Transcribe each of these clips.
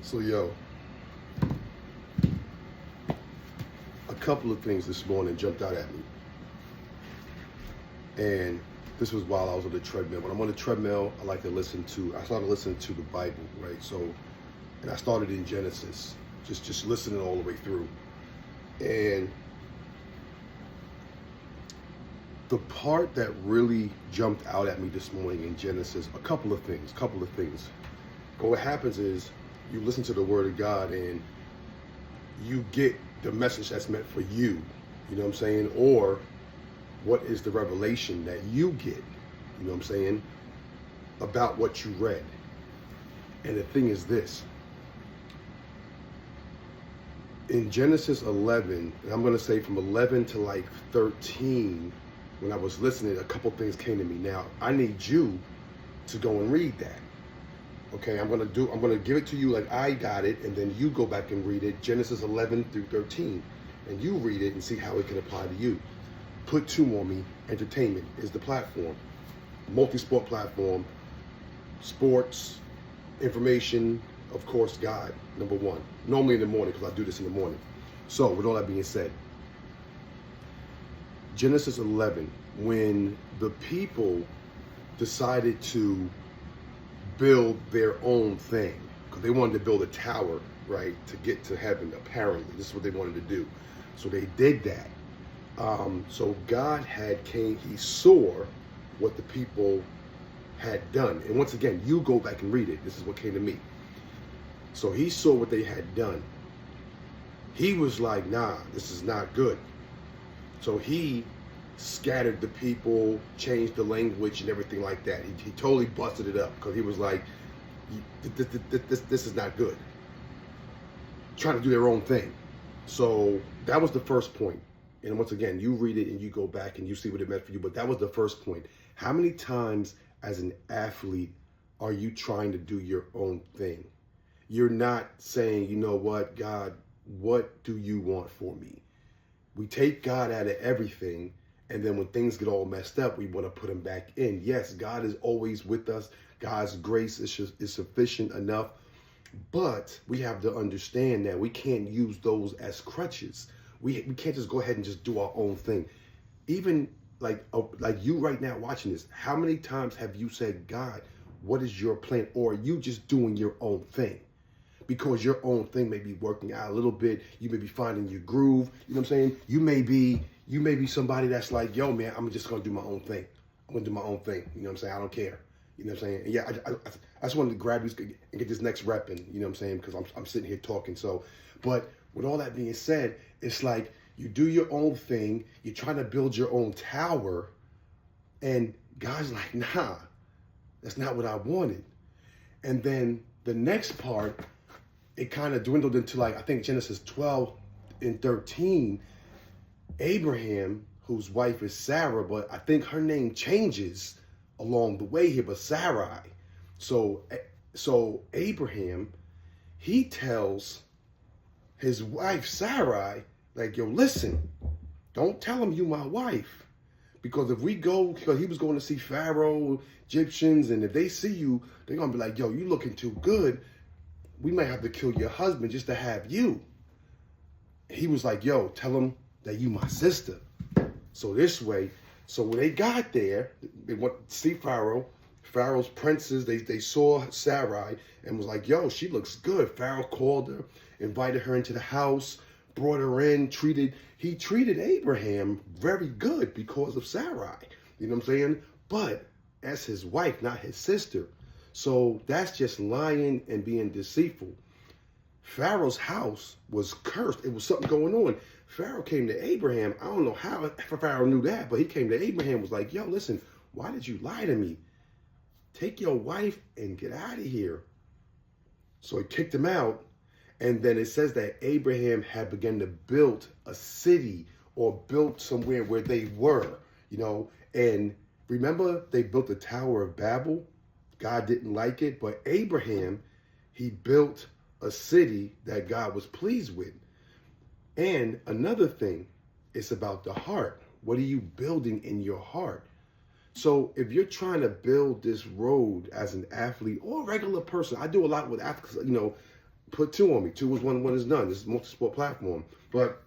So, yo, a couple of things this morning jumped out at me. And this was while I was on the treadmill. When I'm on the treadmill, I started listening to the Bible, right? So, and I started in Genesis, just listening all the way through. And the part that really jumped out at me this morning in Genesis, a couple of things. But what happens is you listen to the word of God and you get the message that's meant for you. You know what I'm saying? Or what is the revelation that you get, you know what I'm saying, about what you read. And the thing is this. In Genesis 11, and I'm going to say from 11 to like 13, when I was listening, a couple things came to me. Now, I need you to go and read that. Okay, I'm going to give it to you like I got it, and then you go back and read it, Genesis 11 through 13, and you read it and see how it can apply to you. Put two on me. Entertainment is the platform. Multi-sport platform. Sports, information, of course, God, number one. Normally in the morning, because I do this in the morning. So, with all that being said, Genesis 11, when the people decided to build their own thing, because they wanted to build a tower, right, to get to heaven, apparently. This is what they wanted to do. So they did that. So God he saw what the people had done. And once again, you go back and read it. This is what came to me. So he saw what they had done. He was like, nah, this is not good. So he scattered the people, changed the language and everything like that. He totally busted it up because he was like, this is not good. Trying to do their own thing. So that was the first point. And once again, you read it and you go back and you see what it meant for you. But that was the first point. How many times as an athlete are you trying to do your own thing? You're not saying, you know what, God, what do you want for me? We take God out of everything. And then when things get all messed up, we want to put him back in. Yes, God is always with us. God's grace is sufficient enough. But we have to understand that we can't use those as crutches. We can't just go ahead and just do our own thing. Even like you right now watching this, how many times have you said, God, what is your plan? Or are you just doing your own thing? Because your own thing may be working out a little bit. You may be finding your groove. You know what I'm saying? You may be somebody that's like, yo, man, I'm just going to do my own thing. I'm going to do my own thing. You know what I'm saying? I don't care. You know what I'm saying? And yeah, I just wanted to grab these and get this next rep in, you know what I'm saying? Because I'm sitting here talking. So, but with all that being said, it's like you do your own thing. You're trying to build your own tower. And God's like, nah, that's not what I wanted. And then the next part, it kind of dwindled into like, I think Genesis 12 and 13, Abraham, whose wife is Sarah, but I think her name changes along the way here, but Sarai. So Abraham, he tells his wife Sarai, like, yo, listen, don't tell him you my wife. Because if we go, because he was going to see Pharaoh, Egyptians, and if they see you, they're going to be like, yo, you looking too good. We might have to kill your husband just to have you. He was like, yo, tell him that you my sister. So this way, so when they got there, they went to see Pharaoh. Pharaoh's princes, they saw Sarai and was like, yo, she looks good. Pharaoh called her, invited her into the house, brought her in, he treated Abraham very good because of Sarai. You know what I'm saying? But as his wife, not his sister. So that's just lying and being deceitful. Pharaoh's house was cursed. It was something going on. Pharaoh came to Abraham. I don't know how Pharaoh knew that, but he came to Abraham, was like, yo, listen, why did you lie to me? Take your wife and get out of here. So he kicked him out. And then it says that Abraham had begun to build a city or built somewhere where they were, you know. And remember, they built the Tower of Babel. God didn't like it, but Abraham, he built a city that God was pleased with. And another thing, it's about the heart. What are you building in your heart? So if you're trying to build this road as an athlete or a regular person, I do a lot with athletes, you know, put 2 on me. 2 is 1 is none. This is a multi-sport platform. But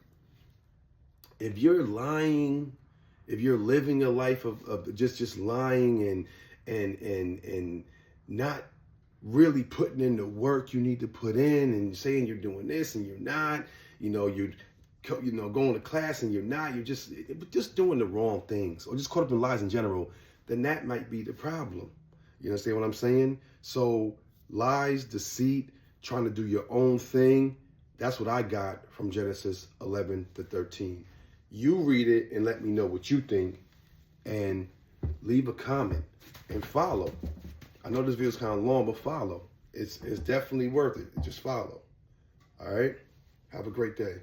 if you're lying, if you're living a life of just lying and not really putting in the work you need to put in, and saying you're doing this and you're not, you're going to class and you're not, you're just doing the wrong things, or just caught up in lies in general, then that might be the problem. You understand what I'm saying? So lies, deceit, trying to do your own thing, that's what I got from Genesis 11 to 13. You read it and let me know what you think, and leave a comment and follow. I know this video is kind of long, but follow. It's definitely worth it. Just follow. All right? Have a great day.